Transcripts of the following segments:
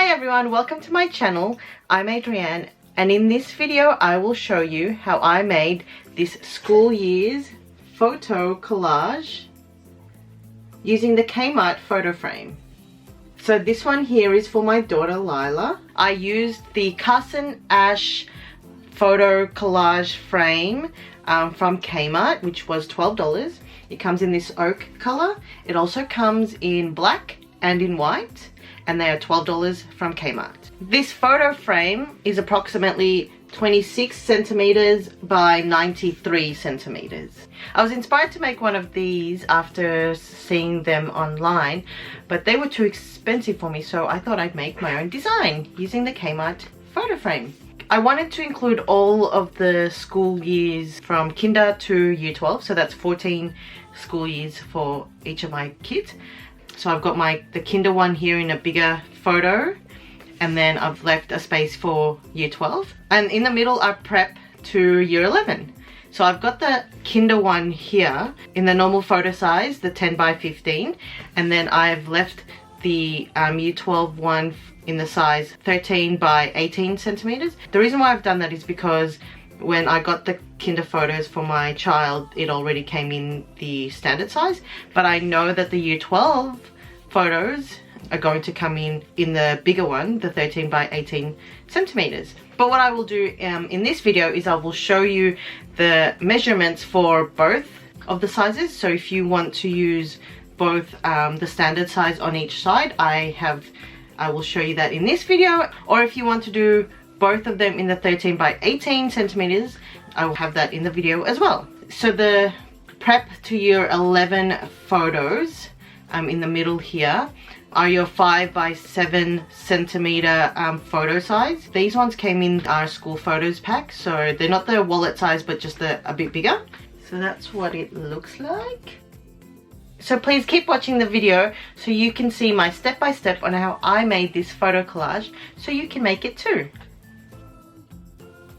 Hi everyone, welcome to my channel. I'm Adrienne, and in this video I will show you how I made this school years photo collage using the Kmart photo frame. So this one here is for my daughter Lila. I used the Carson Ash photo collage frame from Kmart, which was $12. It comes in this oak color. It also comes in black and in white, and they are $12 from Kmart. This photo frame is approximately 26 centimeters by 93 centimeters. I was inspired to make one of these after seeing them online, but they were too expensive for me, so I thought I'd make my own design using the Kmart photo frame. I wanted to include all of the school years from kinder to year 12, so that's 14 school years for each of my kids. So I've got the kinder one here in a bigger photo, and then I've left a space for year 12. And in the middle I prep to year 11. So I've got the kinder one here in the normal photo size, the 10 by 15, and then I've left the year 12 one in the size 13 by 18 centimeters. The reason why I've done that is because when I got the kinder photos for my child, it already came in the standard size, but I know that the year 12 photos are going to come in the bigger one, the 13 by 18 centimeters. But what I will do in this video is I will show you the measurements for both of the sizes. So if you want to use both the standard size on each side, I will show you that in this video. Or if you want to do both of them in the 13 by 18 centimeters, I will have that in the video as well. So the prep to year 11 photos in the middle here are your 5 by 7 centimeter photo size. These ones came in our school photos pack, so they're not the wallet size but just a bit bigger. So that's what it looks like. So please keep watching the video so you can see my step-by-step on how I made this photo collage, so you can make it too.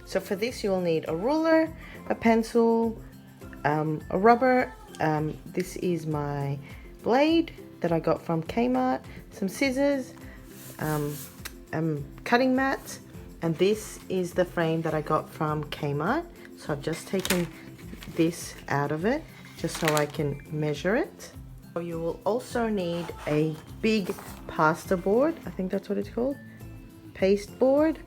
So for this you'll need a ruler, a pencil, a rubber, this is my blade that I got from Kmart, some scissors, cutting mat, and this is the frame that I got from Kmart. So I've just taken this out of it just so I can measure it. You will also need a big pasta board, I think that's what it's called, paste board.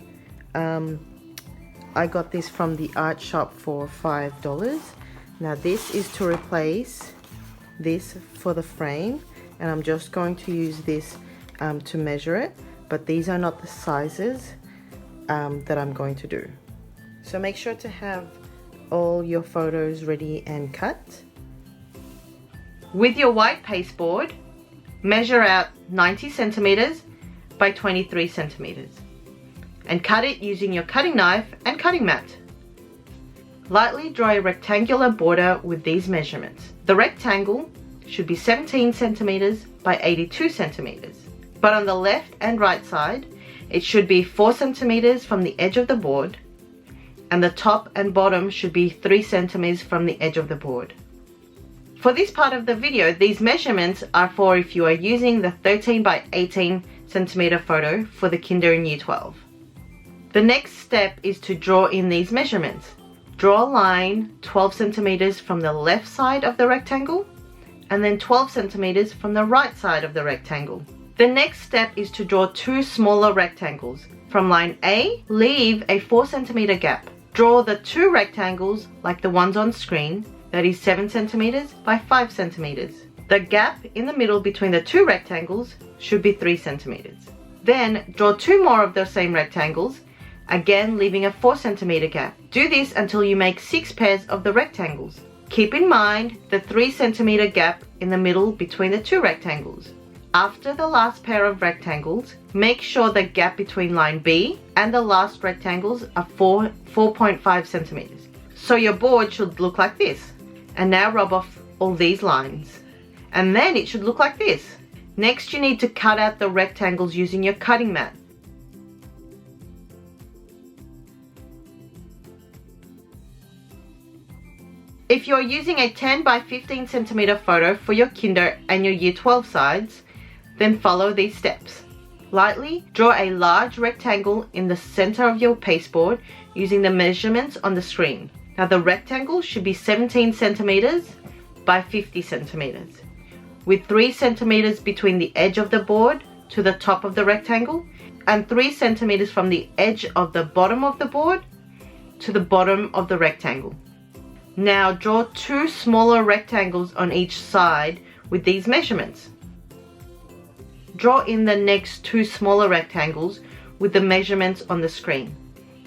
I got this from the art shop for $5. Now this is to replace this for the frame, and I'm just going to use this to measure it, but these are not the sizes that I'm going to do. So make sure to have all your photos ready and cut. With your white pasteboard, measure out 90 centimeters by 23 centimeters and cut it using your cutting knife and cutting mat. Lightly draw a rectangular border with these measurements. The rectangle should be 17 centimeters by 82 centimeters, but on the left and right side it should be 4 centimeters from the edge of the board, and the top and bottom should be 3 centimeters from the edge of the board. For this part of the video, these measurements are for if you are using the 13 by 18 centimeter photo for the kinder in year 12. The next step is to draw in these measurements. Draw a line 12 centimeters from the left side of the rectangle, and then 12 centimeters from the right side of the rectangle. The next step is to draw two smaller rectangles. From line A, leave a 4 centimeter gap. Draw the two rectangles like the ones on screen, that is 7 centimeters by 5 centimeters. The gap in the middle between the two rectangles should be 3 centimeters. Then draw two more of the same rectangles, again leaving a 4 centimeter gap. Do this until you make 6 pairs of the rectangles. Keep in mind the 3 centimeter gap in the middle between the two rectangles. After the last pair of rectangles, make sure the gap between line B and the last rectangles are 4.5 centimeters. So your board should look like this. And now rub off all these lines. And then it should look like this. Next you need to cut out the rectangles using your cutting mat. If you're using a 10 by 15 centimeter photo for your kinder and your year 12 sides, then follow these steps. Lightly draw a large rectangle in the center of your pasteboard using the measurements on the screen. Now the rectangle should be 17 centimeters by 50 centimeters, with 3 centimeters between the edge of the board to the top of the rectangle and 3 centimeters from the edge of the bottom of the board to the bottom of the rectangle. Now draw 2 smaller rectangles on each side with these measurements. Draw in the next 2 smaller rectangles with the measurements on the screen.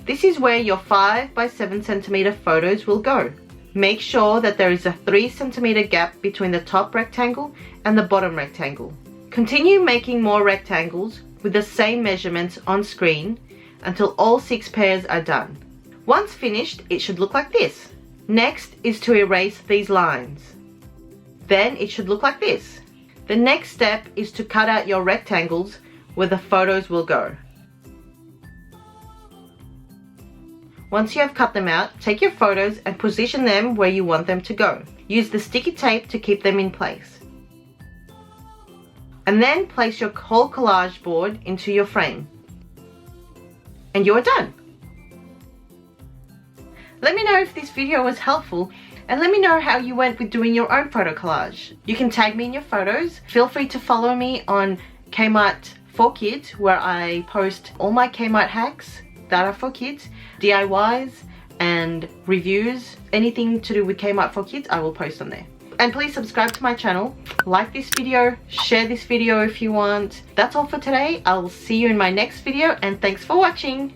This is where your 5 by 7 centimeter photos will go. Make sure that there is a 3 centimeter gap between the top rectangle and the bottom rectangle. Continue making more rectangles with the same measurements on screen until all 6 pairs are done. Once finished, it should look like this. Next is to erase these lines. Then it should look like this. The next step is to cut out your rectangles where the photos will go. Once you have cut them out, take your photos and position them where you want them to go. Use the sticky tape to keep them in place. And then place your whole collage board into your frame. And you're done. Let me know if this video was helpful, and let me know how you went with doing your own photo collage. You can tag me in your photos. Feel free to follow me on Kmart4Kids, where I post all my Kmart hacks that are for kids, DIYs and reviews. Anything to do with Kmart4Kids, I will post on there. And please subscribe to my channel, like this video, share this video if you want. That's all for today. I'll see you in my next video, and thanks for watching.